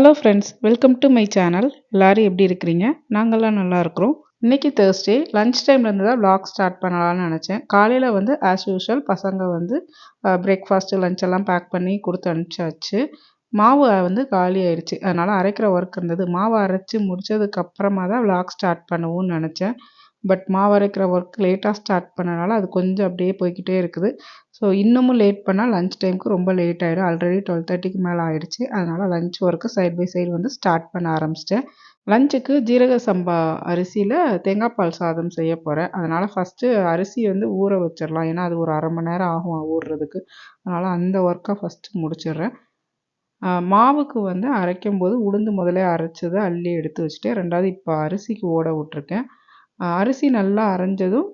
Hello friends, welcome to my channel. எல்லாரும் எப்படி இருக்கிறீங்க? நாங்கள்லாம் நல்லா இருக்கிறோம். இன்னைக்கு தேர்ஸ்டே லன்ச் டைம்லேருந்து தான் vlog ஸ்டார்ட் பண்ணலாம்னு நினச்சேன். காலையில் வந்து ஆஸ் யூஷுவல் பசங்க வந்து பிரேக்ஃபாஸ்ட்டு லஞ்ச் எல்லாம் பேக் பண்ணி கொடுத்து அனுப்பிச்சாச்சு. மாவு வந்து காலி ஆயிடுச்சு, அதனால் அரைக்கிற ஒர்க் இருந்தது. மாவு அரைச்சி முடிச்சதுக்கு அப்புறமா தான் vlog ஸ்டார்ட் பண்ணுவோம்னு நினச்சேன். பட் மாவு அரைக்கிற ஒர்க் லேட்டாக ஸ்டார்ட் பண்ணனால அது கொஞ்சம் அப்படியே போய்க்கிட்டே இருக்குது. ஸோ இன்னமும் லேட் பண்ணால் லன்ச் டைமுக்கு ரொம்ப லேட் ஆகிடும். ஆல்ரெடி 12:30க்கு மேலே ஆயிடுச்சு. அதனால் lunch work side by side வந்து ஸ்டார்ட் பண்ண ஆரம்பிச்சிட்டேன். லஞ்சுக்கு ஜீரக சம்பா அரிசியில் தேங்காய் பால் சாதம் செய்ய போகிறேன். அதனால் ஃபஸ்ட்டு அரிசி வந்து ஊற வச்சிடலாம். ஏன்னா அது ஒரு 1/2 மணி நேரம் ஆகும் ஊறுறதுக்கு. அதனால் அந்த ஒர்க்கை ஃபஸ்ட்டு முடிச்சிடுறேன். மாவுக்கு வந்து அரைக்கும்போது உளுந்து முதலே அரைச்சதை அள்ளி எடுத்து வச்சுட்டேன். 2வது இப்போ அரிசிக்கு ஓட விட்ருக்கேன். அரிசி நல்லா அரைஞ்சதும்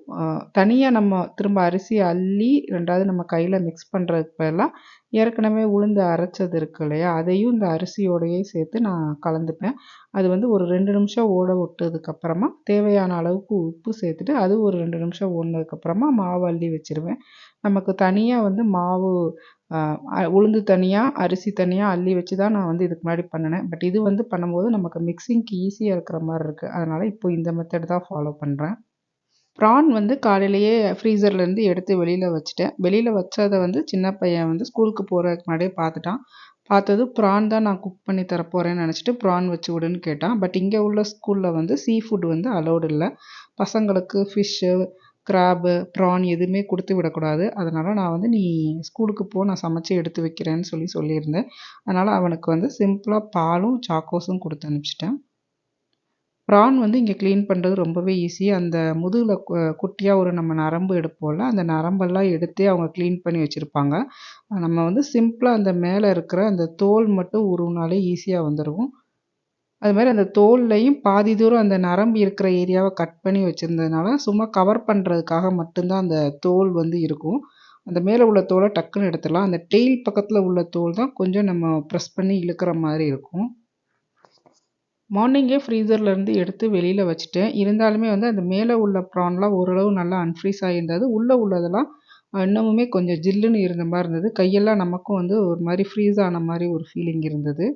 தனியாக நம்ம திரும்ப அரிசியை அள்ளி 2வது நம்ம கையில் மிக்ஸ் பண்ணுறதுக்கு பதிலாக ஏற்கனவே உளுந்து அரைச்சது இருக்கு இல்லையா, அதையும் இந்த அரிசியோடையே சேர்த்து நான் கலந்துப்பேன். அது வந்து ஒரு 2 நிமிஷம் ஓட விட்டதுக்கப்புறமா தேவையான அளவுக்கு உப்பு சேர்த்துட்டு அது ஒரு 2 நிமிஷம் ஓடினதுக்கப்புறமா மாவு அள்ளி வச்சுருவேன். நமக்கு தனியாக வந்து மாவு உளுந்து தனியாக அரிசி தனியாக அள்ளி வச்சு தான் நான் வந்து இதுக்கு முன்னாடி பண்ணினேன். பட் இது வந்து பண்ணும்போது நமக்கு மிக்சிங்க்கு ஈஸியாக இருக்கிற மாதிரி இருக்குது. அதனால் இப்போ இந்த மெத்தட் தான் ஃபாலோ பண்ணுறேன். ப்ரான் வந்து காலையிலேயே ஃப்ரீசர்லேருந்து எடுத்து வெளியில் வச்சுட்டேன். வெளியில் வச்சதை வந்து சின்ன பையன் வந்து ஸ்கூலுக்கு போகிறதுக்கு முன்னாடியே பார்த்துட்டான். பார்த்தது ப்ரான் தான் நான் குக் பண்ணி தரப்போகிறேன்னு நினச்சிட்டு ப்ரான் வச்சு விடுன்னு கேட்டான். பட் இங்கே உள்ள ஸ்கூலில் வந்து சீ ஃபுட் வந்து அலௌடு இல்லை. பசங்களுக்கு ஃபிஷ்ஷு, கிராபு, ப்ரான் எதுவுமே கொடுத்து விடக்கூடாது. அதனால் நான் வந்து நீ ஸ்கூலுக்கு போ, நான் சமைச்சு எடுத்து வைக்கிறேன்னு சொல்லியிருந்தேன். அதனால் அவனுக்கு வந்து சிம்பிளாக பாலும் சாக்கோஸும் கொடுத்து அனுப்பிச்சிட்டேன். ப்ரான் வந்து இங்கே க்ளீன் பண்ணுறது ரொம்பவே ஈஸி. அந்த முதுகில் குட்டியாக ஒரு நம்ம நரம்பு எடுப்போம்ல, அந்த நரம்பெல்லாம் எடுத்தே அவங்க க்ளீன் பண்ணி வச்சுருப்பாங்க. நம்ம வந்து சிம்பிளாக அந்த மேலே இருக்கிற அந்த தோல் மட்டும் உருவினாலே ஈஸியாக வந்துடும். அதுமாதிரி அந்த தோல்லையும் பாதி தூரம் அந்த நரம்பு இருக்கிற ஏரியாவை கட் பண்ணி வச்சுருந்ததுனால சும்மா கவர் பண்ணுறதுக்காக மட்டும்தான் அந்த தோல் வந்து இருக்கும். அந்த மேலே உள்ள தோலை டக்குன்னு எடுத்துடலாம். அந்த டெயில் பக்கத்தில் உள்ள தோல் தான் கொஞ்சம் நம்ம ப்ரெஸ் பண்ணி இழுக்கிற மாதிரி இருக்கும். மார்னிங்கே ஃப்ரீசர்லேருந்து எடுத்து வெளியில் வச்சுட்டேன். இருந்தாலுமே வந்து அந்த மேலே உள்ள ப்ரான்லாம் ஓரளவு நல்லா அன்ஃப்ரீஸ் ஆகியிருந்தது. உள்ளே உள்ளதெல்லாம் இன்னமுமே கொஞ்சம் ஜில்லுன்னு இருந்த மாதிரி இருந்தது. கையெல்லாம் நமக்கும் வந்து ஒரு மாதிரி ஃப்ரீஸ் ஆன மாதிரி ஒரு ஃபீலிங் இருந்தது.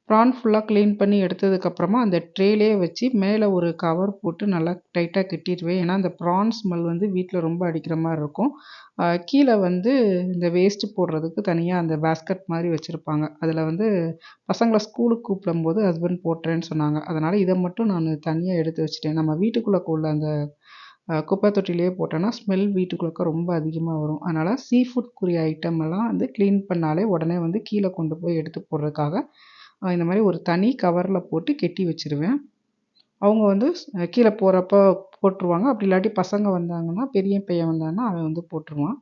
ப்ரான் ஃபுல்லாக க்ளீன் பண்ணி எடுத்ததுக்கப்புறமா அந்த ட்ரேலேயே வச்சு மேலே ஒரு கவர் போட்டு நல்லா டைட்டாக கட்டிடுவேன். ஏன்னா அந்த ப்ரான் ஸ்மெல் வந்து வீட்டில் ரொம்ப அடிக்கிற மாதிரி இருக்கும். கீழே வந்து இந்த வேஸ்ட்டு போடுறதுக்கு தனியாக அந்த பேஸ்கட் மாதிரி வச்சுருப்பாங்க. அதில் வந்து பசங்களை ஸ்கூலுக்கு கூப்பிடும்போது ஹஸ்பண்ட் போட்டுறேன்னு சொன்னாங்க. அதனால் இதை மட்டும் நான் தனியாக எடுத்து வச்சுட்டேன். நம்ம வீட்டுக்குள்ளே உள்ள அந்த குப்பை தொட்டிலேயே போட்டோன்னா ஸ்மெல் வீட்டுக்குள்ளே ரொம்ப அதிகமாக வரும். அதனால் சீ ஃபுட்க்குரிய ஐட்டம் எல்லாம் வந்து க்ளீன் பண்ணாலே உடனே வந்து கீழே கொண்டு போய் எடுத்து போடுறதுக்காக இந்த மாதிரி ஒரு தனி கவரில் போட்டு கெட்டி வச்சுருவேன். அவங்க வந்து கீழே போகிறப்போ போட்டுருவாங்க. அப்படி இல்லாட்டி பசங்க வந்தாங்கன்னா, பெரிய பையன் வந்தான்னா அவன் வந்து போட்டுருவான்.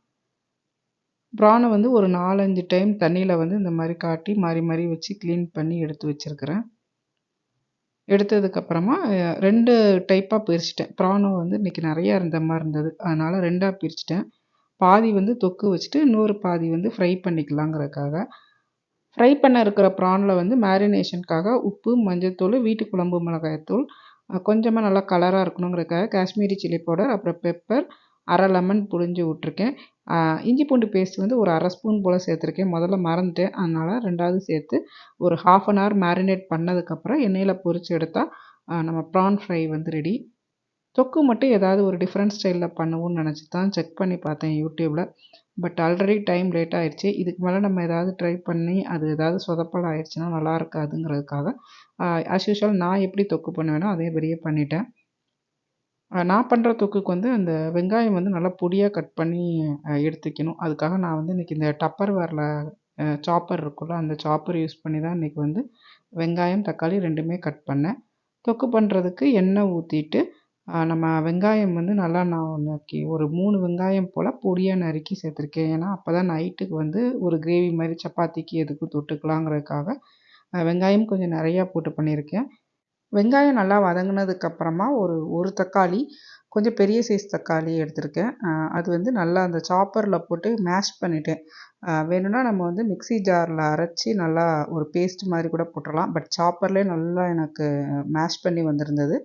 ப்ரானை வந்து ஒரு 4, 5 டைம் தண்ணியில் வந்து இந்த மாதிரி காட்டி மாறி மாறி வச்சு க்ளீன் பண்ணி எடுத்து வச்சுருக்கிறேன். எடுத்ததுக்கப்புறமா 2 டைப்பாக பிரிச்சுட்டேன். ப்ரானும் வந்து இன்றைக்கி நிறையா இருந்த மாதிரி இருந்தது. அதனால் 2ஆக பிரிச்சுட்டேன். பாதி வந்து தொக்கு வச்சுட்டு இன்னொரு பாதி வந்து ஃப்ரை பண்ணிக்கலாங்கிறதுக்காக. ஃப்ரை பண்ண இருக்கிற ப்ரானில் வந்து மேரினேஷனுக்காக உப்பு, மஞ்சள்தூள், வீட்டு குழம்பு மிளகாய்த்தூள், கொஞ்சமாக நல்லா கலராக இருக்கணுங்கிறதுக்காக காஷ்மீரி சில்லி பவுடர், அப்புறம் பெப்பர், 1/2 லெமன் புழிஞ்சு விட்ருக்கேன். இஞ்சி பூண்டு பேஸ்ட் வந்து ஒரு 1/2 ஸ்பூன் போல் சேர்த்துருக்கேன். முதல்ல மறந்துட்டேன். அதனால் 2வது சேர்த்து ஒரு 1/2 அன் ஹவர் மேரினேட் பண்ணதுக்கப்புறம் எண்ணெயில் பொரித்து எடுத்தால் நம்ம ப்ரான் ஃப்ரை வந்து ரெடி. தொக்கு மட்டும் ஏதாவது ஒரு டிஃப்ரெண்ட் ஸ்டைலில் பண்ணுவோன்னு நினச்சி தான் செக் பண்ணி பார்த்தேன் யூடியூப்பில். பட் ஆல்ரெடி டைம் லேட் ஆகிடுச்சு. இதுக்கு மேலே நம்ம ஏதாவது ட்ரை பண்ணி அது ஏதாவது சொதப்பல் ஆயிடுச்சுன்னா நல்லா இருக்காதுங்கிறதுக்காக ஆஸ் யூஷுவல் நான் எப்படி தொக்கு பண்ணுவேனோ அதே மாதிரியே பண்ணிட்டேன். நான் பண்ணுற தொக்குக்கு வந்து அந்த வெங்காயம் வந்து நல்லா பொடியாக கட் பண்ணி எடுத்துக்கணும். அதுக்காக நான் வந்து இன்றைக்கி இந்த டப்பர் வேரில் சாப்பர் இருக்குல்ல, அந்த சாப்பர் யூஸ் பண்ணி தான் இன்றைக்கி வந்து வெங்காயம், தக்காளி 2மே கட் பண்ணேன். தொக்கு பண்ணுறதுக்கு எண்ணெய் ஊற்றிட்டு நம்ம வெங்காயம் வந்து நல்லா நான் ஒரு 3 வெங்காயம் போல் பொடியாக நறுக்கி சேர்த்துருக்கேன். ஏன்னா அப்போ தான் நைட்டுக்கு வந்து ஒரு கிரேவி மாதிரி சப்பாத்திக்கு எதுக்கும் தொட்டுக்கலாங்கிறதுக்காக வெங்காயம் கொஞ்சம் நிறையா போட்டு பண்ணியிருக்கேன். வெங்காயம் நல்லா வதங்கினதுக்கப்புறமா ஒரு தக்காளி, கொஞ்சம் பெரிய சைஸ் தக்காளி எடுத்திருக்கேன். அது வந்து நல்லா அந்த சாப்பரில் போட்டு மேஷ் பண்ணிட்டேன். வேணும்னா நம்ம வந்து மிக்ஸி ஜாரில் அரைச்சி நல்லா ஒரு பேஸ்ட் மாதிரி கூட போட்டுடலாம். பட் சாப்பர்லேயே நல்லா எனக்கு மேஷ் பண்ணி வந்திருந்தது.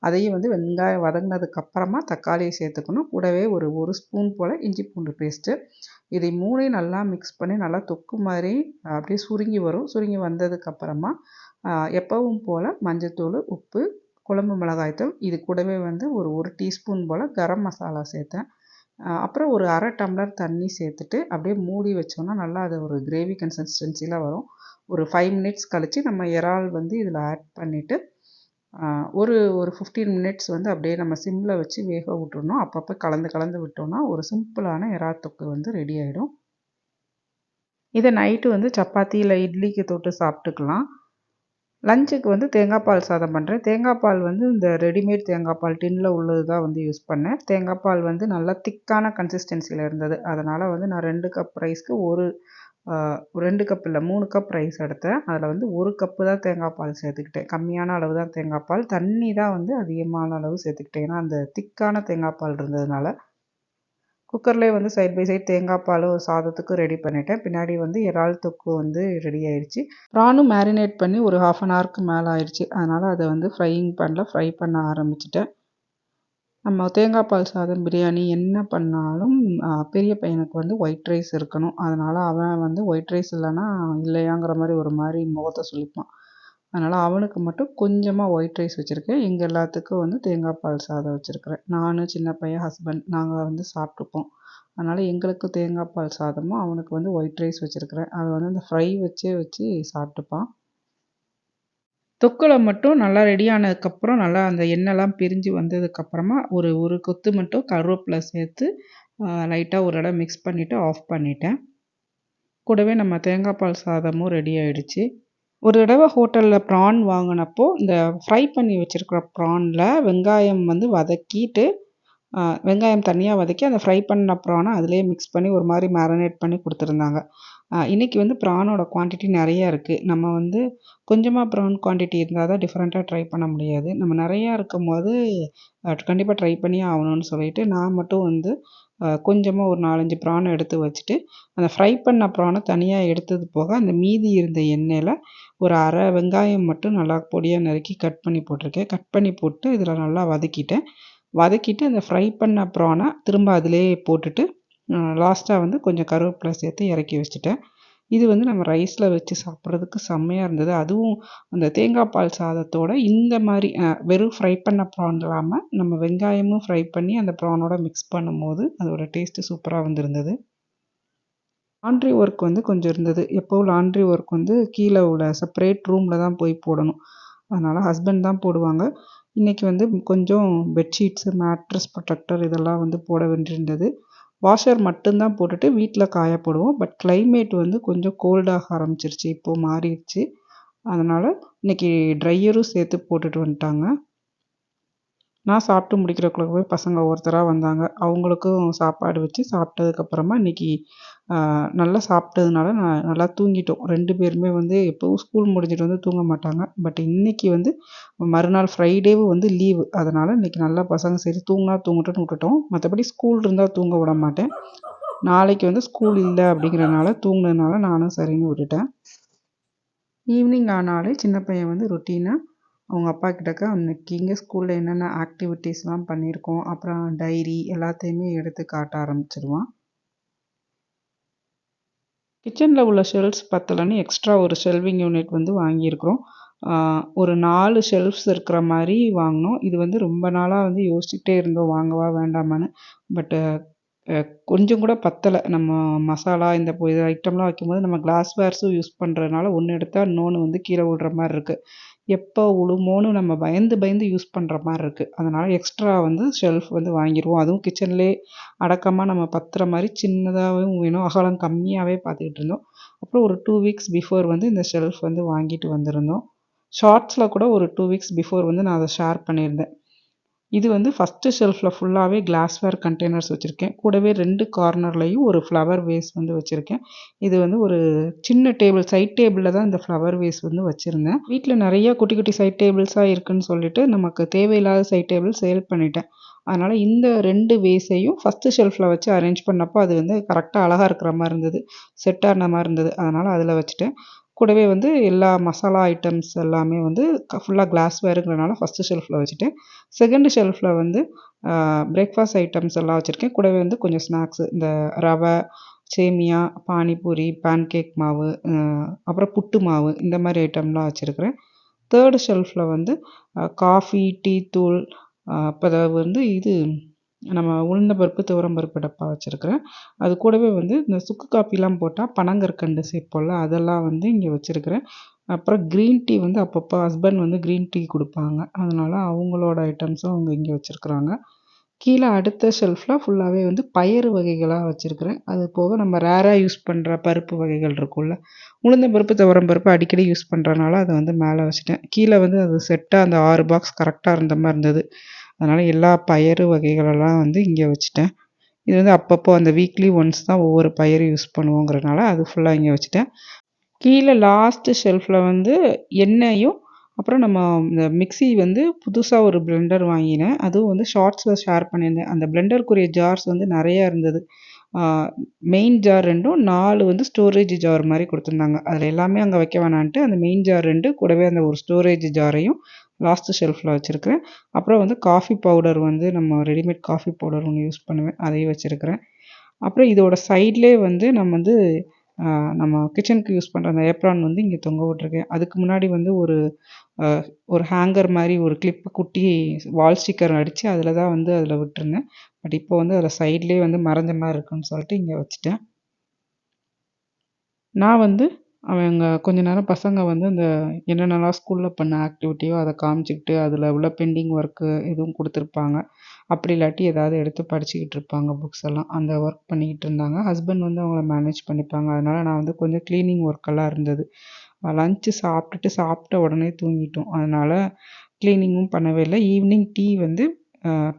அதையும் வந்து வெங்காயம் வதங்கினதுக்கப்புறமா தக்காளியை சேர்த்துக்கணும். கூடவே ஒரு ஸ்பூன் போல் இஞ்சி பூண்டு பேஸ்ட்டு. இதை 3யும் நல்லா மிக்ஸ் பண்ணி நல்லா தொக்கு மாதிரி அப்படியே சுருங்கி வரும். சுருங்கி வந்ததுக்கப்புறமா எப்பவும் போல் மஞ்சத்தூள், உப்பு, குழம்பு மிளகாய்த்தூள், இது கூடவே வந்து ஒரு டீஸ்பூன் போல் கரம் மசாலா சேர்த்தேன். அப்புறம் ஒரு 1/2 டம்ளர் தண்ணி சேர்த்துட்டு அப்படியே மூடி வச்சோன்னா நல்லா அது ஒரு கிரேவி கன்சிஸ்டன்சியில் வரும். ஒரு 5 மினிட்ஸ் கழித்து நம்ம இறால் வந்து இதில் ஆட் பண்ணிவிட்டு ஒரு 15 மினிட்ஸ் வந்து அப்படியே நம்ம சிம்மில் வச்சு வேக விட்டுறணும். அப்பப்போ கலந்து கலந்து விட்டோம்னா ஒரு சிம்பிளான இறால் தொக்கு வந்து ரெடி ஆகிடும். இதை நைட்டு வந்து சப்பாத்தி இல்லை இட்லிக்கு தொட்டு சாப்பிட்டுக்கலாம். லஞ்சுக்கு வந்து தேங்காய் பால் சாதம் பண்ணுறேன். தேங்காய் பால் வந்து இந்த ரெடிமேட் தேங்காய் பால் டின்னில் உள்ளது தான் வந்து யூஸ் பண்ணேன். தேங்காய் பால் வந்து நல்லா திக்கான கன்சிஸ்டன்சியில் இருந்தது. அதனால் வந்து நான் 2 கப் ரைஸ்க்கு 2 கப் இல்லை 3 கப் ரைஸ் எடுத்தேன். அதில் வந்து 1 கப்பு தான் தேங்காய் பால் சேர்த்துக்கிட்டேன். கம்மியான அளவு தான் தேங்காய் பால். தண்ணி தான் வந்து அதிகமான அளவு சேர்த்துக்கிட்டேன். ஏன்னா அந்த திக்கான தேங்காய் பால் இருந்ததுனால. குக்கர்லேயே வந்து சைட் பை சைட் தேங்காய் பால் சாதத்துக்கு ரெடி பண்ணிட்டேன். பின்னாடி வந்து இறால் தொக்கு வந்து ரெடி ஆயிடுச்சு. ப்ரானும் மேரினேட் பண்ணி ஒரு 1/2 அன் ஹவருக்கு மேலே ஆயிடுச்சு. அதனால் அதை வந்து ஃப்ரை பண்ண ஆரம்பிச்சிட்டேன். நம்ம தேங்காய் பால் சாதம், பிரியாணி என்ன பண்ணாலும் பெரிய பையனுக்கு வந்து ஒயிட் ரைஸ் இருக்கணும். அதனால் அவன் வந்து ஒயிட் ரைஸ் இல்லைன்னா இல்லையாங்கிற மாதிரி முகத்தை சுளிப்பான். அதனால் அவனுக்கு மட்டும் கொஞ்சமாக ஒயிட் ரைஸ் வச்சுருக்கேன். எங்கள் எல்லாத்துக்கும் வந்து தேங்காய் பால் சாதம் வச்சுருக்கிறேன். நான், சின்ன பையன், ஹஸ்பண்ட் நாங்கள் வந்து சாப்பிட்டுப்போம். அதனால் எங்களுக்கு தேங்காய் பால் சாதமும் அவனுக்கு வந்து ஒயிட் ரைஸ் வச்சுருக்கிறேன். அவன் வந்து அந்த ஃப்ரை வச்சு சாப்பிட்டுப்பான். தொக்கில் மட்டும் நல்லா ரெடி ஆனதுக்கப்புறம் நல்லா அந்த எண்ணெய்லாம் பிரிஞ்சு வந்ததுக்கப்புறமா ஒரு கொத்து மட்டும் கருவேப்பிலை சேர்த்து லைட்டாக ஒரு இடம் மிக்ஸ் பண்ணிவிட்டு ஆஃப் பண்ணிட்டேன். கூடவே நம்ம தேங்காய் பால் சாதமும் ரெடி ஆகிடுச்சு. ஒரு தடவை ஹோட்டலில் ப்ரான் வாங்கினப்போ இந்த ஃப்ரை பண்ணி வச்சுருக்கிற ப்ரானில் வெங்காயம் வந்து வதக்கிட்டு வெங்காயம் தனியாக வதக்கி அந்த ஃப்ரை பண்ண ப்ரானை அதிலே மிக்ஸ் பண்ணி ஒரு மாதிரி மேரினேட் பண்ணி கொடுத்துருந்தாங்க. இன்றைக்கி வந்து ப்ரானோட குவான்டிட்டி நிறையா இருக்குது. நம்ம வந்து கொஞ்சமாக ப்ரான் குவான்டிட்டி இருந்தால் தான் டிஃப்ரெண்ட்டாக ட்ரை பண்ண முடியாது. நம்ம நிறையா இருக்கும்போது கண்டிப்பாக ட்ரை பண்ணியே ஆகணும்னு சொல்லிட்டு நான் மட்டும் வந்து கொஞ்சமாக ஒரு 4-5 ப்ரானை எடுத்து வச்சுட்டு அந்த ஃப்ரை பண்ண ப்ரானை தனியாக எடுத்தது போக அந்த மீதி இருந்த எண்ணெயில் ஒரு அரை வெங்காயம் மட்டும் நல்லா பொடியாக நறுக்கி கட் பண்ணி போட்டிருக்கேன். கட் பண்ணி போட்டு இதில் நல்லா வதக்கிட்டு அந்த ஃப்ரை பண்ண ப்ரானை திரும்ப அதிலே போட்டுட்டு லாஸ்ட்டாக வந்து கொஞ்சம் கருவேப்பிலை சேர்த்து இறக்கி வச்சுட்டேன். இது வந்து நம்ம ரைஸில் வச்சு சாப்பிட்றதுக்கு செம்மையாக இருந்தது. அதுவும் அந்த தேங்காய் பால் சாதத்தோடு இந்த மாதிரி வெறும் ஃப்ரை பண்ண ப்ரான் இல்லாமல் நம்ம வெங்காயமும் ஃப்ரை பண்ணி அந்த ப்ரானோட மிக்ஸ் பண்ணும்போது அதோட டேஸ்ட்டு சூப்பராக வந்திருந்தது. லாண்ட்ரி ஒர்க் வந்து கொஞ்சம் இருந்தது. எப்போவும் லாண்ட்ரி ஒர்க் வந்து கீழே உள்ள செப்பரேட் ரூமில் தான் போய் போடணும். அதனால் ஹஸ்பண்ட் தான் போடுவாங்க. இன்றைக்கி வந்து கொஞ்சம் பெட்ஷீட்ஸு, மேட்ரஸ் ப்ரொடெக்டர் இதெல்லாம் வந்து போட வேண்டியிருந்தது. வாஷர் மட்டும்தான் போட்டுட்டு வீட்டில் காய போடுவோம். பட் கிளைமேட் வந்து கொஞ்சம் கோல்டாக ஆரம்பிச்சிருச்சு. இப்போது மாறிடுச்சு. அதனால் இன்றைக்கி ட்ரையரும் சேர்த்து போட்டுட்டு வந்துட்டாங்க. நான் சாப்பிட்டு முடிக்கிறக்குள்ளவே பசங்க ஒவ்வொருத்தராக வந்தாங்க. அவங்களுக்கும் சாப்பாடு வச்சு சாப்பிட்டதுக்கப்புறமா இன்றைக்கி நல்லா சாப்பிட்டதுனால நல்லா தூங்கிட்டோம். 2 பேருமே வந்து எப்போவும் ஸ்கூல் முடிஞ்சிட்டு வந்து தூங்க மாட்டாங்க. பட் இன்றைக்கி வந்து மறுநாள் ஃப்ரைடேவும் வந்து லீவு. அதனால் இன்றைக்கி நல்லா பசங்க சரி தூங்கினா தூங்கட்டும்னு விட்டுட்டோம். மற்றபடி ஸ்கூல் இருந்தால் தூங்க விட மாட்டேன். நாளைக்கு வந்து ஸ்கூல் இல்லை அப்படிங்கிறனால தூங்கினதுனால நானும் சரின்னு விட்டுட்டேன். ஈவினிங் ஆனாலே சின்ன பையன் வந்து ரொட்டீனாக அவங்க அப்பா கிட்டக்க அன்றைக்கி இங்கே ஸ்கூலில் என்னென்ன ஆக்டிவிட்டீஸ்லாம் பண்ணியிருக்கோம், அப்புறம் டைரி எல்லாத்தையுமே எடுத்து காட்ட ஆரம்பிச்சிடுவான். கிச்சனில் உள்ள ஷெல்ஃப்ஸ் பத்தலைன்னு எக்ஸ்ட்ரா ஒரு ஷெல்விங் யூனிட் வந்து வாங்கியிருக்கிறோம். ஒரு 4 ஷெல்ஃப்ஸ் இருக்கிற மாதிரி வாங்கினோம். இது வந்து ரொம்ப நாளாக வந்து யோசிச்சுக்கிட்டே இருந்தோம் வாங்கவா வேண்டாமான்னு. பட்டு கொஞ்சம் கூட பத்தலை. நம்ம மசாலா இந்த இது ஐட்டம்லாம் வைக்கும்போது நம்ம கிளாஸ்வேர்ஸும் யூஸ் பண்ணுறதுனால ஒன்று எடுத்தால் இன்னொன்று வந்து கீழே விழுற மாதிரி இருக்குது. எப்போ விழுமோன்னு நம்ம பயந்து யூஸ் பண்ணுற மாதிரி இருக்குது. அதனால் எக்ஸ்ட்ரா வந்து ஷெல்ஃப் வந்து வாங்கிடுவோம். அதுவும் கிச்சன்லேயே அடக்கமாக நம்ம பத்துற மாதிரி சின்னதாகவும் வேணும், அகலம் கம்மியாகவே பார்த்துக்கிட்டு இருந்தோம். அப்புறம் ஒரு 2 வீக்ஸ் பிஃபோர் வந்து இந்த ஷெல்ஃப் வந்து வாங்கிட்டு வந்திருந்தோம். ஷார்ட்ஸில் கூட ஒரு 2 வீக்ஸ் பிஃபோர் வந்து நான் அதை ஷேர் பண்ணியிருந்தேன். இது வந்து ஃபஸ்ட்டு ஷெல்ஃபில் ஃபுல்லாகவே கிளாஸ்வேர் கண்டெய்னர்ஸ் வச்சுருக்கேன். கூடவே 2 கார்னர்லேயும் ஒரு ஃப்ளவர் வேஸ் வந்து வச்சுருக்கேன். இது வந்து ஒரு சின்ன டேபிள், சைட் டேபிளில் தான் இந்த ஃப்ளவர் வேஸ் வந்து வச்சுருந்தேன். வீட்டில் நிறையா குட்டி குட்டி சைட் டேபிள்ஸாக இருக்குன்னு சொல்லிட்டு நமக்கு தேவையில்லாத சைட் டேபிள் சேல் பண்ணிட்டேன். அதனால் இந்த 2 வேஸையும் ஃபஸ்ட்டு ஷெல்ஃபில் வச்சு அரேஞ்ச் பண்ணப்போ அது வந்து கரெக்டாக அழகாக இருக்கிற மாதிரி இருந்தது. செட் ஆன மாதிரி இருந்தது. அதனால் அதில் வச்சுட்டேன். கூடவே வந்து எல்லா மசாலா ஐட்டம்ஸ் எல்லாமே வந்து ஃபுல்லாக கிளாஸ்வேருங்கிறனால ஃபஸ்ட்டு ஷெல்ஃபில் வச்சுட்டேன். செகண்ட் ஷெல்ஃபில் வந்து பிரேக்ஃபாஸ்ட் ஐட்டம்ஸ் எல்லாம் வச்சுருக்கேன். கூடவே வந்து கொஞ்சம் ஸ்நாக்ஸு, இந்த ரவை, சேமியா, பானிபூரி, பேன்கேக் மாவு, அப்புறம் புட்டு மாவு, இந்த மாதிரி ஐட்டம்லாம் வச்சுருக்கிறேன். தேர்டு ஷெல்ஃபில் வந்து காஃபி, டீ தூள், அப்புறம் வந்து இது நம்ம உளுந்த பருப்பு, துவரம் பருப்பு டப்பா வச்சுருக்கிறேன். அது கூடவே வந்து இந்த சுக்கு காப்பிலாம் போட்டால் பனங்கற்கண்டு சேர்ப்போம்ல, அதெல்லாம் வந்து இங்கே வச்சுருக்கிறேன். அப்புறம் க்ரீன் டீ வந்து அப்பப்போ ஹஸ்பண்ட் வந்து க்ரீன் டீ குடுப்பாங்க. அதனால அவங்களோட ஐட்டம்ஸும் அவங்க இங்கே வச்சுருக்குறாங்க. கீழே அடுத்த ஷெல்ஃபில் ஃபுல்லாகவே வந்து பயறு வகைகளாக வச்சுருக்கிறேன். அது போக நம்ம ரேராக யூஸ் பண்ணுற பருப்பு வகைகள் இருக்கும்ல, உளுந்தம் பருப்பு, துவரம் பருப்பு அடிக்கடி யூஸ் பண்ணுறனால அதை வந்து மேலே வச்சுட்டேன். கீழே வந்து அது செட்டாக அந்த 6 பாக்ஸ் கரெக்டாக இருந்த மாதிரி இருந்தது. அதனால் எல்லா பயறு வகைகளெல்லாம் வந்து இங்கே வச்சுட்டேன். இது வந்து அப்பப்போ அந்த வீக்லி ஒன்ஸ் தான் ஒவ்வொரு பயிறு யூஸ் பண்ணுவோங்கிறனால அது ஃபுல்லாக இங்கே வச்சுட்டேன். கீழே லாஸ்ட்டு ஷெல்ஃபில் வந்து எண்ணெயும், அப்புறம் நம்ம இந்த மிக்ஸி வந்து புதுசாக ஒரு பிளெண்டர் வாங்கினேன். அதுவும் வந்து ஷார்ட்ஸில் ஷேர் பண்ணியிருந்தேன். அந்த பிளெண்டருக்குரிய ஜார்ஸ் வந்து நிறையா இருந்தது. மெயின் ஜார் 2ம் 4 வந்து ஸ்டோரேஜ் ஜார் மாதிரி கொடுத்துருந்தாங்க. அதில் எல்லாமே அங்கே வைக்க வேணான்ட்டு அந்த மெயின் ஜார் 2 கூடவே அந்த ஒரு ஸ்டோரேஜ் ஜாரையும் லாஸ்ட்டு ஷெல்ஃபில் வச்சுருக்கிறேன். அப்புறம் வந்து காஃபி பவுடர் வந்து நம்ம ரெடிமேட் காஃபி பவுடர் ஒன்று யூஸ் பண்ணுவேன், அதையும் வச்சுருக்கிறேன். அப்புறம் இதோட சைட்லேயே வந்து நம்ம கிச்சனுக்கு யூஸ் பண்ணுற அந்த ஏப்ரான் வந்து இங்கே தொங்க விட்டுருக்கேன். அதுக்கு முன்னாடி வந்து ஒரு ஹேங்கர் மாதிரி ஒரு கிளிப்பு குட்டி வால் ஸ்டிக்கர் அடித்து அதில் தான் வந்து அதில் விட்டுருந்தேன். பட் இப்போ வந்து அதில் சைட்லேயே வந்து மறைஞ்ச மாதிரி இருக்குன்னு சொல்லிட்டு இங்கே வச்சுட்டேன். நான் வந்து அவங்க கொஞ்ச நேரம் பசங்க வந்து அந்த என்னென்னலாம் ஸ்கூலில் பண்ண ஆக்டிவிட்டியோ அதை காமிச்சிக்கிட்டு அதில் உள்ள பெண்டிங் ஒர்க்கு எதுவும் கொடுத்துருப்பாங்க. அப்படி இல்லாட்டி ஏதாவது எடுத்து படிச்சுக்கிட்டு இருப்பாங்க புக்ஸ் எல்லாம். அந்த ஒர்க் பண்ணிக்கிட்டு இருந்தாங்க. ஹஸ்பண்ட் வந்து அவங்கள மேனேஜ் பண்ணிப்பாங்க. அதனால் நான் வந்து கொஞ்சம் க்ளீனிங் ஒர்க்கெல்லாம் இருந்தது. லஞ்சு சாப்பிட்ட உடனே தூங்கிட்டோம். அதனால் க்ளீனிங்கும் பண்ணவே இல்லை. ஈவினிங் டீ வந்து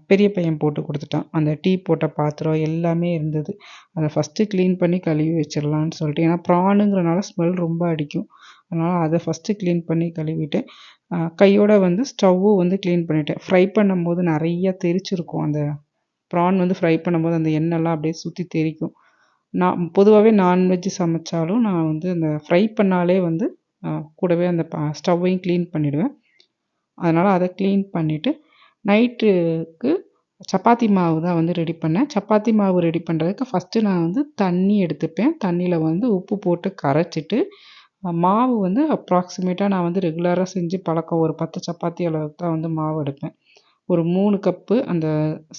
பெரிய பையன் போட்டு கொடுத்துட்டான். அந்த டீ போட்ட பாத்திரம் எல்லாமே இருந்தது. அதை ஃபஸ்ட்டு க்ளீன் பண்ணி கழுவி வச்சிடலான்னு சொல்லிட்டு, ஏன்னா ப்ரானுங்கிறனால ஸ்மெல் ரொம்ப அடிக்கும். அதனால் அதை ஃபஸ்ட்டு க்ளீன் பண்ணி கழுவிட்டேன். கையோட வந்து ஸ்டவ்வும் வந்து க்ளீன் பண்ணிட்டேன். ஃப்ரை பண்ணும்போது நிறைய தெறிச்சிருக்கும். அந்த ப்ரான் வந்து ஃப்ரை பண்ணும்போது அந்த எண்ணெய்லாம் அப்படியே சுற்றி தெறிக்கும். நான் பொதுவாகவே நான்வெஜ் சமைச்சாலும் நான் வந்து அந்த ஃப்ரை பண்ணாலே வந்து கூடவே அந்த ஸ்டவ்வையும் க்ளீன் பண்ணிவிடுவேன். அதனால் அதை க்ளீன் பண்ணிவிட்டு நைட்டுக்கு சப்பாத்தி மாவு தான் வந்து ரெடி பண்ணேன். சப்பாத்தி மாவு ரெடி பண்ணுறதுக்கு ஃபஸ்ட்டு நான் வந்து தண்ணி எடுத்துப்பேன். தண்ணியில் வந்து உப்பு போட்டு கரைச்சிட்டு, மாவு வந்து அப்ராக்சிமேட்டாக நான் வந்து ரெகுலராக செஞ்சு பழக்கம். ஒரு 10 சப்பாத்தி அளவுக்கு தான் வந்து மாவு எடுப்பேன். ஒரு 3 கப்பு அந்த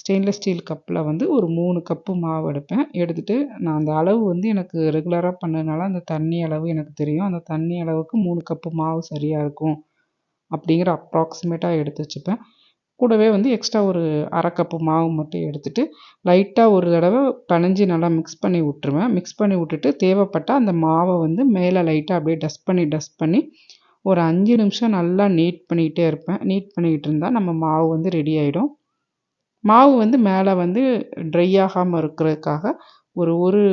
ஸ்டெயின்லெஸ் ஸ்டீல் கப்பில் வந்து ஒரு 3 கப்பு மாவு எடுப்பேன். எடுத்துகிட்டு நான் அந்த அளவு வந்து எனக்கு ரெகுலராக பண்ணதுனால அந்த தண்ணி அளவு எனக்கு தெரியும். அந்த தண்ணி அளவுக்கு 3 கப்பு மாவு சரியாக இருக்கும் அப்படிங்கிற அப்ராக்சிமேட்டாக எடுத்து வச்சுப்பேன். கூடவே வந்து எக்ஸ்ட்ரா ஒரு 1/2 கப்பு மாவு மட்டும் எடுத்துகிட்டு லைட்டாக ஒரு தடவை பெனஞ்சு நல்லா மிக்ஸ் பண்ணி விட்ருவேன். மிக்ஸ் பண்ணி விட்டுட்டு தேவைப்பட்டால் அந்த மாவை வந்து மேலே லைட்டாக அப்படியே டஸ்ட் பண்ணி ஒரு 5 நிமிஷம் நல்லா நீட் பண்ணிக்கிட்டே இருப்பேன். நீட் பண்ணிக்கிட்டு இருந்தால் நம்ம மாவு வந்து ரெடி ஆகிடும். மாவு வந்து மேலே வந்து ட்ரை ஆகாமல் இருக்கிறதுக்காக ஒரு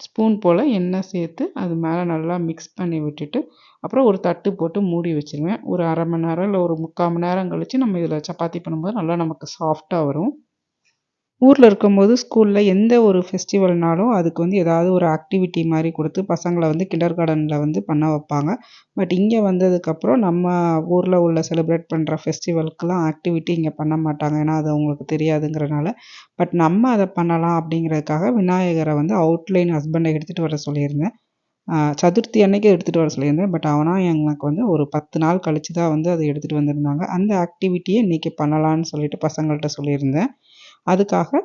ஸ்பூன் போல் எண்ணெய் சேர்த்து அது மேலே நல்லா மிக்ஸ் பண்ணி விட்டுட்டு, அப்புறம் ஒரு தட்டு போட்டு மூடி வச்சுருவேன். ஒரு 1/2 மணி நேரம் இல்லை ஒரு 3/4 மணி நேரம் கழித்து நம்ம இதில் சப்பாத்தி பண்ணும்போது நல்லா நமக்கு சாஃப்டாக வரும். ஊரில் இருக்கும்போது ஸ்கூலில் எந்த ஒரு ஃபெஸ்டிவல்னாலும் அதுக்கு வந்து ஏதாவது ஒரு ஆக்டிவிட்டி மாதிரி கொடுத்து பசங்களை வந்து கிண்டர் கார்டனில் வந்து பண்ண வைப்பாங்க. பட் இங்கே வந்ததுக்கப்புறம் நம்ம ஊரில் உள்ள செலிப்ரேட் பண்ணுற ஃபெஸ்டிவலுக்கெல்லாம் ஆக்டிவிட்டி இங்கே பண்ண மாட்டாங்க. ஏன்னா அது அவங்களுக்கு தெரியாதுங்கிறனால. பட் நம்ம அதை பண்ணலாம் அப்படிங்கிறதுக்காக விநாயகரை வந்து அவுட்லைன் ஹஸ்பண்டை எடுத்துகிட்டு வர சொல்லியிருந்தேன். சதுர்த்தி அன்னைக்கு எடுத்துகிட்டு வர சொல்லியிருந்தேன். பட் ஆனால் எனக்கு வந்து ஒரு 10 நாள் கழித்து தான் வந்து அதை எடுத்துகிட்டு வந்திருந்தாங்க. அந்த ஆக்டிவிட்டியை இன்றைக்கி பண்ணலான்னு சொல்லிட்டு பசங்கள்கிட்ட சொல்லியிருந்தேன். அதுக்காக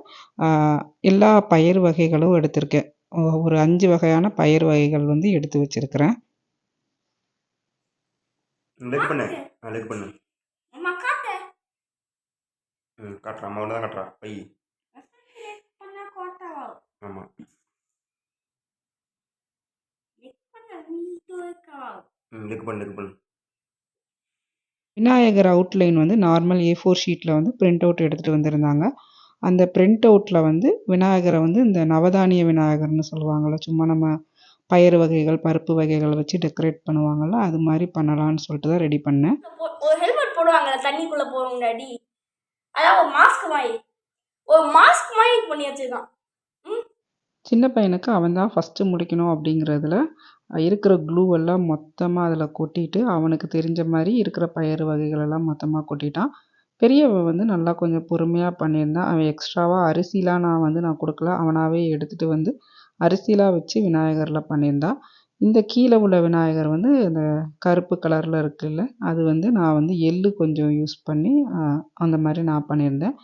எல்லா பயிர் வகைகளும் எடுத்திருக்கேன். ஒரு 5 வகையான பயிர் வகைகள் வந்து எடுத்து வச்சிருக்கிறேன். லைக் பண்ணு. லைக் பண்ணு. அம்மா காட்டு. காட்டுறா. அம்மா தான் காட்டுறா. பை. பண்ணா காட்டவா? ஆமா. லைக் பண்ணு. வீடியோ இருக்கா? லைக் பண்ணு. விநாயகர் அவுட்லைன் வந்து நார்மல் A4 ஷீட்டில் வந்து பிரிண்ட் அவுட் எடுத்துகிட்டு வந்திருந்தாங்க. அந்த பிரிண்ட் அவுட்டில் வந்து விநாயகரை வந்து இந்த நவதானிய விநாயகர்னு சொல்லுவாங்கள்ல, சும்மா நம்ம பயறு வகைகள், பருப்பு வகைகள் வச்சு டெக்கரேட் பண்ணுவாங்கள்ல, அது மாதிரி பண்ணலான்னு சொல்லிட்டு தான் ரெடி பண்ணேன். ஒரு ஹெல்மெட் போடுவாங்கல்ல தண்ணிக்குள்ளே போகிற முன்னாடி, அதான் ஒரு மாஸ்க் மாதிரி பண்ணி வச்சிருக்கான். சின்ன பையனுக்கு அவன் தான் ஃபஸ்ட்டு முடிக்கணும் அப்படிங்கிறதுல இருக்கிற க்ளூவெல்லாம் மொத்தமாக அதில் கொட்டிட்டு அவனுக்கு தெரிஞ்ச மாதிரி இருக்கிற பயறு வகைகளெல்லாம் மொத்தமாக கொட்டிட்டான். பெரியவன் வந்து நல்லா கொஞ்சம் பொறுமையாக பண்ணியிருந்தான். அவன் எக்ஸ்ட்ராவாக அரிசிலாம் நான் கொடுக்கல. அவனாகவே எடுத்துகிட்டு வந்து அரிசிலாம் வச்சு விநாயகரில் பண்ணியிருந்தான். இந்த கீழே உள்ள விநாயகர் வந்து இந்த கருப்பு கலரில் இருக்குல்ல, அது வந்து நான் வந்து எள்ளு கொஞ்சம் யூஸ் பண்ணி அந்த மாதிரி நான் பண்ணியிருந்தேன்.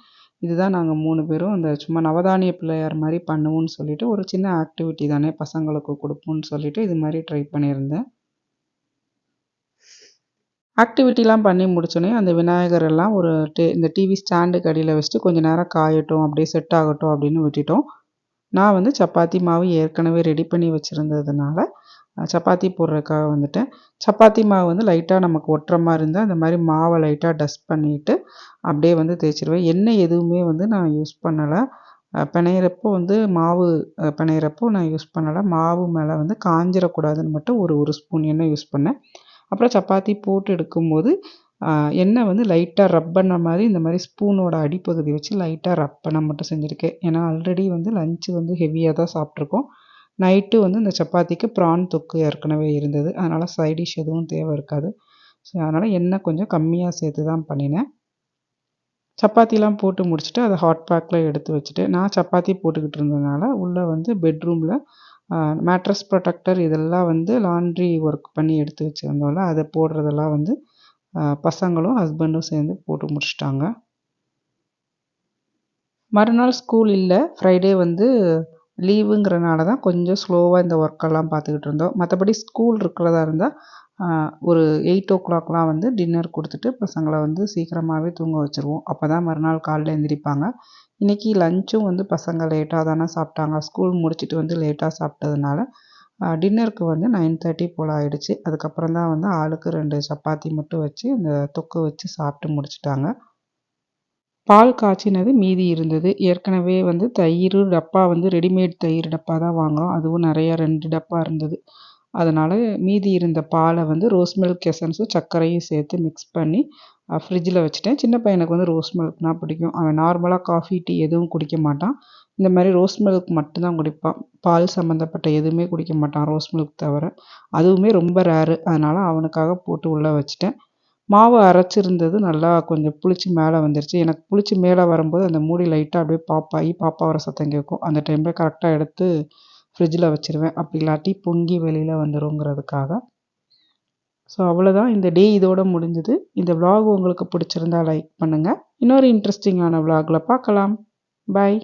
இதுதான் நாங்கள் 3 பேரும் அந்த சும்மா நவதானிய பிள்ளையார் மாதிரி பண்ணுவோம்னு சொல்லிட்டு ஒரு சின்ன ஆக்டிவிட்டி தானே பசங்களுக்கு கொடுப்போம்னு சொல்லிட்டு இது மாதிரி ட்ரை பண்ணியிருந்தேன். ஆக்டிவிட்டிலாம் பண்ணி முடிச்சோடனே அந்த விநாயகர் எல்லாம் ஒரு இந்த டிவி ஸ்டாண்டுக்கு அடியில் வச்சுட்டு கொஞ்சம் நேரம் காயட்டும், அப்படியே செட் ஆகட்டும் அப்படின்னு விட்டுட்டோம். நான் வந்து சப்பாத்தி மாவு ஏற்கனவே ரெடி பண்ணி வச்சுருந்ததுனால சப்பாத்தி போடுறதுக்காக வந்துட்டேன். சப்பாத்தி மாவு வந்து லைட்டாக நமக்கு ஒட்டுற மாதிரி இருந்தால் இந்த மாதிரி மாவை லைட்டாக டஸ்ட் பண்ணிவிட்டு அப்படியே வந்து தேய்ச்சிருவேன். எண்ணெய் எதுவுமே வந்து நான் யூஸ் பண்ணலை. பிணையிறப்போ வந்து மாவு பிணையிறப்போ நான் யூஸ் பண்ணலை. மாவு மேலே வந்து காஞ்சிடக்கூடாதுன்னு மட்டும் ஒரு ஸ்பூன் எண்ணெய் யூஸ் பண்ணேன். அப்புறம் சப்பாத்தி போட்டு எடுக்கும்போது எண்ணெய் வந்து லைட்டாக ரப் பண்ண மாதிரி இந்த மாதிரி ஸ்பூனோட அடிப்பகுதி வச்சு லைட்டாக ரப் பண்ண மட்டும் செஞ்சுருக்கேன். ஏன்னா ஆல்ரெடி வந்து லஞ்சு வந்து ஹெவியாக தான் சாப்பிட்ருக்கோம். நைட்டு வந்து இந்த சப்பாத்திக்கு ப்ரான் தொக்கு ஏற்கனவே இருந்தது. அதனால் சைட் டிஷ் எதுவும் தேவை இருக்காது. ஸோ அதனால் எண்ணெய் கொஞ்சம் கம்மியாக சேர்த்து தான் பண்ணினேன். சப்பாத்திலாம் போட்டு முடிச்சுட்டு அதை ஹாட் பேக்கில் எடுத்து வச்சுட்டு நான் சப்பாத்தி போட்டுக்கிட்டு இருந்ததுனால உள்ளே வந்து பெட்ரூமில் மேட்ரஸ் ப்ரொடெக்டர் இதெல்லாம் வந்து லாண்ட்ரி ஒர்க் பண்ணி எடுத்து வச்சுருந்தோம்ல, அதை போடுறதெல்லாம் வந்து பசங்களும் ஹஸ்பண்டும் சேர்ந்து போட்டு முடிச்சிட்டாங்க. மறுநாள் ஸ்கூல் இல்லை, ஃப்ரைடே வந்து லீவுங்கிறனால தான் கொஞ்சம் ஸ்லோவாக இந்த ஒர்க்கெல்லாம் பார்த்துக்கிட்டு இருந்தோம். மற்றபடி ஸ்கூல் இருக்கிறதா இருந்தால் ஒரு 8:00 வந்து டின்னர் கொடுத்துட்டு பசங்களை வந்து சீக்கிரமாகவே தூங்க வச்சுருவோம். அப்போ தான் மறுநாள் காலைல எந்திரிப்பாங்க. இன்றைக்கி லஞ்சும் வந்து பசங்க லேட்டாக தானே சாப்பிட்டாங்க. ஸ்கூல் முடிச்சுட்டு வந்து லேட்டாக சாப்பிட்டதுனால டின்னருக்கு வந்து 9:30 போல் ஆகிடுச்சு. அதுக்கப்புறம் தான் வந்து ஆளுக்கு 2 சப்பாத்தி மட்டும் வச்சு இந்த தொக்கு வச்சு சாப்பிட்டு முடிச்சிட்டாங்க. பால் காய்ச்சினது மீதி இருந்தது. ஏற்கனவே வந்து தயிர் டப்பா வந்து ரெடிமேட் தயிர் டப்பா தான் வாங்குறோம். அதுவும் நிறையா 2 டப்பா இருந்தது. அதனால் மீதி இருந்த பாலை வந்து ரோஸ் மில்க் எசன்ஸும் சர்க்கரையும் சேர்த்து மிக்ஸ் பண்ணி ஃப்ரிட்ஜில் வச்சுட்டேன். சின்ன பையனுக்கு வந்து ரோஸ் மில்க்னால் பிடிக்கும். அவன் நார்மலாக காஃபி, டீ எதுவும் குடிக்க மாட்டான். இந்த மாதிரி ரோஸ் மில்க் மட்டும்தான் குடிப்பான். பால் சம்மந்தப்பட்ட எதுவுமே குடிக்க மாட்டான் ரோஸ் மில்க் தவிர. அதுவுமே ரொம்ப ரேரு. அதனால் அவனுக்காக போட்டு உள்ளே வச்சுட்டேன். மாவு அரைச்சிருந்தது நல்லா கொஞ்சம் புளிச்சு மேலே வந்துருச்சு. எனக்கு புளிச்சு மேலே வரும்போது அந்த மூடி லைட்டாக அப்படியே பாப்பா வர சத்தம் கேட்கும். அந்த டைமில் கரெக்டாக எடுத்து ஃப்ரிட்ஜில் வச்சுருவேன். அப்படி இல்லாட்டி பொங்கி வெளியில் வந்துருங்கிறதுக்காக. ஸோ அவ்வளோதான், இந்த டே இதோட முடிஞ்சுது. இந்த விலாக் உங்களுக்கு பிடிச்சிருந்தா லைக் பண்ணுங்கள். இன்னொரு இன்ட்ரெஸ்டிங்கான விலாகில் பார்க்கலாம். பாய்.